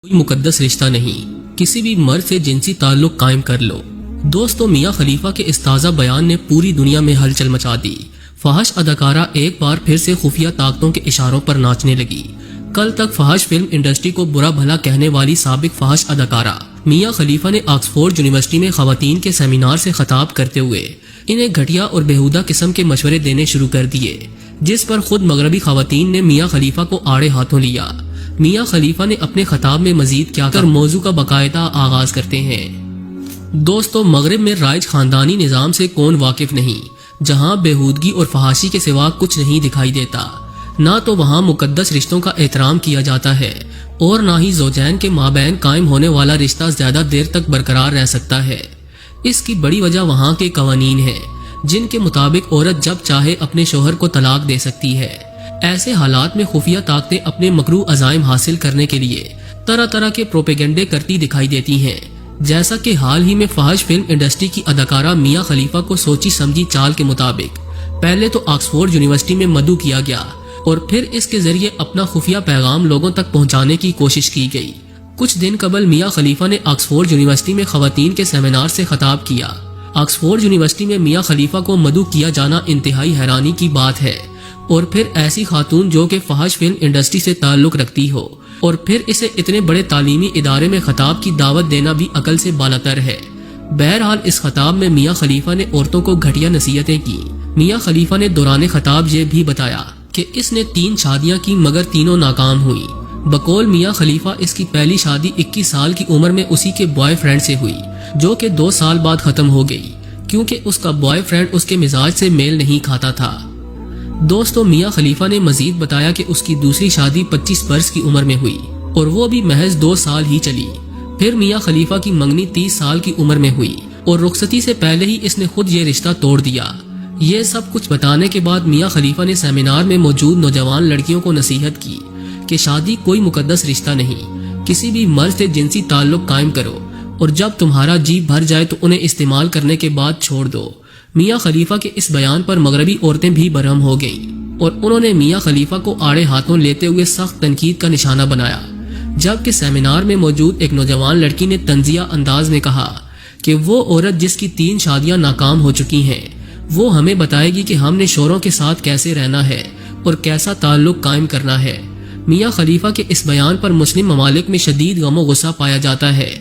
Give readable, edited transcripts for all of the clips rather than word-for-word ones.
کوئی مقدس رشتہ نہیں، کسی بھی مرد سے جنسی تعلق قائم کر لو۔ دوستو، میاں خلیفہ کے اس تازہ بیان نے پوری دنیا میں ہلچل مچا دی۔ فحش اداکارہ ایک بار پھر سے خفیہ طاقتوں کے اشاروں پر ناچنے لگی۔ کل تک فحش فلم انڈسٹری کو برا بھلا کہنے والی سابق فحش اداکارہ میاں خلیفہ نے آکسفورڈ یونیورسٹی میں خواتین کے سیمینار سے خطاب کرتے ہوئے انہیں گھٹیا اور بیہودہ قسم کے مشورے دینے شروع کر دیے، جس پر خود مغربی خواتین نے میاں خلیفہ کو آڑے ہاتھوں لیا۔ میاں خلیفہ نے اپنے خطاب میں مزید کیا کر موضوع کا باقاعدہ آغاز کرتے ہیں۔ دوستو، مغرب میں رائج خاندانی نظام سے کون واقف نہیں، جہاں بیہودگی اور فحاشی کے سوا کچھ نہیں دکھائی دیتا۔ نہ تو وہاں مقدس رشتوں کا احترام کیا جاتا ہے اور نہ ہی زوجین کے مابین قائم ہونے والا رشتہ زیادہ دیر تک برقرار رہ سکتا ہے۔ اس کی بڑی وجہ وہاں کے قوانین ہیں، جن کے مطابق عورت جب چاہے اپنے شوہر کو طلاق دے سکتی ہے۔ ایسے حالات میں خفیہ طاقتیں اپنے مکروہ عزائم حاصل کرنے کے لیے طرح طرح کے پروپیگنڈے کرتی دکھائی دیتی ہیں، جیسا کہ حال ہی میں فحش فلم انڈسٹری کی اداکارہ میاں خلیفہ کو سوچی سمجھی چال کے مطابق پہلے تو آکسفورڈ یونیورسٹی میں مدعو کیا گیا اور پھر اس کے ذریعے اپنا خفیہ پیغام لوگوں تک پہنچانے کی کوشش کی گئی۔ کچھ دن قبل میاں خلیفہ نے آکسفورڈ یونیورسٹی میں خواتین کے سیمینار سے خطاب کیا۔ آکسفورڈ یونیورسٹی میں میاں خلیفہ کو مدعو کیا جانا انتہائی حیرانی کی بات ہے، اور پھر ایسی خاتون جو کہ فحش فلم انڈسٹری سے تعلق رکھتی ہو اور پھر اسے اتنے بڑے تعلیمی ادارے میں خطاب کی دعوت دینا بھی عقل سے بالاتر ہے۔ بہرحال اس خطاب میں میاں خلیفہ نے عورتوں کو گھٹیا نصیحتیں کی۔ میاں خلیفہ نے دوران خطاب یہ بھی بتایا کہ اس نے 3 شادیاں کی مگر تینوں ناکام ہوئی۔ بقول میاں خلیفہ اس کی پہلی شادی 21 سال کی عمر میں اسی کے بوائے فرینڈ سے ہوئی، جو کہ 2 سال بعد ختم ہو گئی کیونکہ اس کا بوائے فرینڈ اس کے مزاج سے میل نہیں کھاتا تھا۔ دوستو، میاں خلیفہ نے مزید بتایا کہ اس کی دوسری شادی 25 برس کی عمر میں ہوئی اور وہ بھی محض 2 سال ہی چلی۔ پھر میاں خلیفہ کی منگنی 30 سال کی عمر میں ہوئی اور رخصتی سے پہلے ہی اس نے خود یہ رشتہ توڑ دیا۔ یہ سب کچھ بتانے کے بعد میاں خلیفہ نے سیمینار میں موجود نوجوان لڑکیوں کو نصیحت کی کہ شادی کوئی مقدس رشتہ نہیں، کسی بھی مرد سے جنسی تعلق قائم کرو اور جب تمہارا جی بھر جائے تو انہیں استعمال کرنے کے بعد چھوڑ دو۔ میاں خلیفہ کے اس بیان پر مغربی عورتیں بھی برہم ہو گئیں اور انہوں نے میاں خلیفہ کو آڑے ہاتھوں لیتے ہوئے سخت تنقید کا نشانہ بنایا، جبکہ سیمینار میں موجود ایک نوجوان لڑکی نے طنزیہ انداز میں کہا کہ وہ عورت جس کی 3 شادیاں ناکام ہو چکی ہیں وہ ہمیں بتائے گی کہ ہم نے شوہروں کے ساتھ کیسے رہنا ہے اور کیسا تعلق قائم کرنا ہے۔ میاں خلیفہ کے اس بیان پر مسلم ممالک میں شدید غم و غصہ پایا جاتا ہے،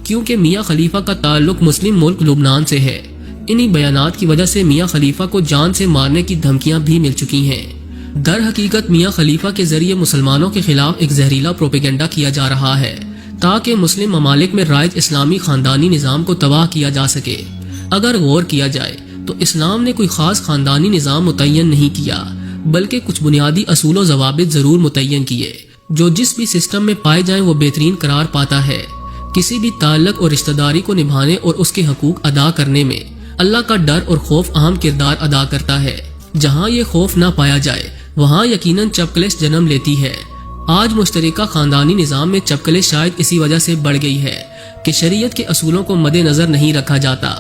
کیونکہ میاں خلیفہ کا تعلق مسلم ملک لبنان سے ہے۔ انہی بیانات کی وجہ سے میاں خلیفہ کو جان سے مارنے کی دھمکیاں بھی مل چکی ہیں۔ در حقیقت میاں خلیفہ کے ذریعے مسلمانوں کے خلاف ایک زہریلا پروپیگنڈا کیا جا رہا ہے تاکہ مسلم ممالک میں رائج اسلامی خاندانی نظام کو تباہ کیا جا سکے۔ اگر غور کیا جائے تو اسلام نے کوئی خاص خاندانی نظام متعین نہیں کیا، بلکہ کچھ بنیادی اصول و ضوابط ضرور متعین کیے جو جس بھی سسٹم میں پائے جائیں وہ بہترین قرار پاتا ہے۔ کسی بھی تعلق اور رشتہ داری کو نبھانے اور اس کے حقوق ادا کرنے میں اللہ کا ڈر اور خوف اہم کردار ادا کرتا ہے۔ جہاں یہ خوف نہ پایا جائے وہاں یقیناً چپکلش جنم لیتی ہے۔ آج مشترکہ خاندانی نظام میں چپکلش شاید اسی وجہ سے بڑھ گئی ہے کہ شریعت کے اصولوں کو مد نظر نہیں رکھا جاتا۔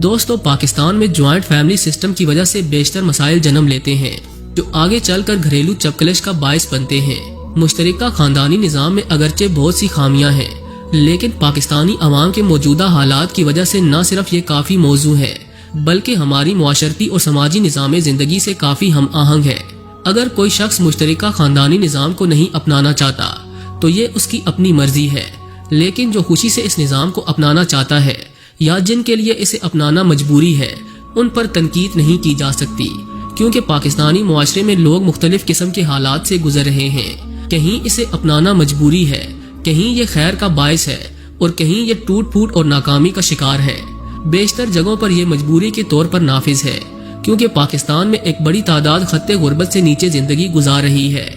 دوستو، پاکستان میں جوائنٹ فیملی سسٹم کی وجہ سے بیشتر مسائل جنم لیتے ہیں جو آگے چل کر گھریلو چپکلش کا باعث بنتے ہیں۔ مشترکہ خاندانی نظام میں اگرچہ بہت سی خامیاں ہیں، لیکن پاکستانی عوام کے موجودہ حالات کی وجہ سے نہ صرف یہ کافی موضوع ہے بلکہ ہماری معاشرتی اور سماجی نظام زندگی سے کافی ہم آہنگ ہے۔ اگر کوئی شخص مشترکہ خاندانی نظام کو نہیں اپنانا چاہتا تو یہ اس کی اپنی مرضی ہے، لیکن جو خوشی سے اس نظام کو اپنانا چاہتا ہے یا جن کے لیے اسے اپنانا مجبوری ہے ان پر تنقید نہیں کی جا سکتی، کیونکہ پاکستانی معاشرے میں لوگ مختلف قسم کے حالات سے گزر رہے ہیں۔ کہیں اسے اپنانا مجبوری ہے، کہیں یہ خیر کا باعث ہے اور کہیں یہ ٹوٹ پھوٹ اور ناکامی کا شکار ہے۔ بیشتر جگہوں پر یہ مجبوری کے طور پر نافذ ہے، کیونکہ پاکستان میں ایک بڑی تعداد خط غربت سے نیچے زندگی گزار رہی ہے،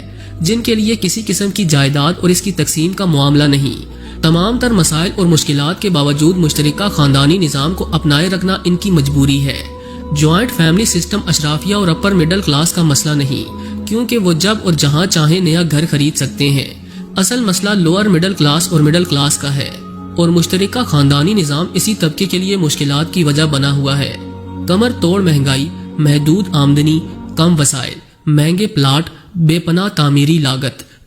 جن کے لیے کسی قسم کی جائیداد اور اس کی تقسیم کا معاملہ نہیں۔ تمام تر مسائل اور مشکلات کے باوجود مشترکہ خاندانی نظام کو اپنائے رکھنا ان کی مجبوری ہے۔ جوائنٹ فیملی سسٹم اشرافیہ اور اپر مڈل کلاس کا مسئلہ نہیں، کیونکہ وہ جب اور جہاں چاہیں نیا گھر خرید سکتے ہیں۔ اصل مسئلہ لوور مڈل کلاس اور مڈل کلاس کا ہے، اور مشترکہ خاندانی نظام اسی طبقے کے لیے مشکلات کی وجہ بنا ہوا ہے۔ کمر توڑ مہنگائی، محدود آمدنی، کم وسائل، مہنگے پلاٹ، بے پناہ تعمیری لاگت،